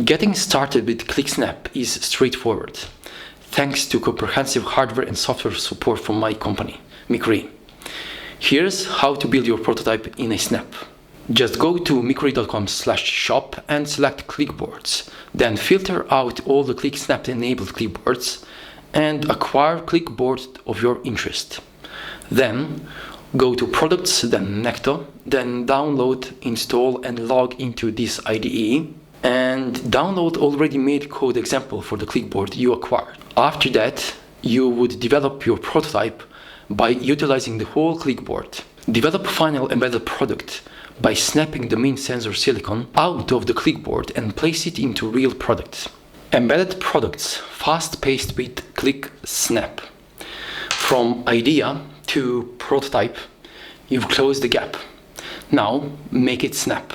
Getting started with ClickSnap is straightforward, thanks to comprehensive hardware and software support from my company, MikroE. Here's how to build your prototype in a snap. Just go to mikroe.com/shop and select clipboards. Then filter out all the ClickSnap enabled clipboards and acquire clipboard of your interest. Then go to products, then Necto, then download, install and log into this IDE and download already made code example for the clipboard you acquired. After that, you would develop your prototype by utilizing the whole clipboard. Develop final embedded product by snapping the main sensor silicon out of the clipboard and place it into real product. Embedded products fast-paced with ClickSnap. From idea to prototype, you've closed the gap. Now make it snap.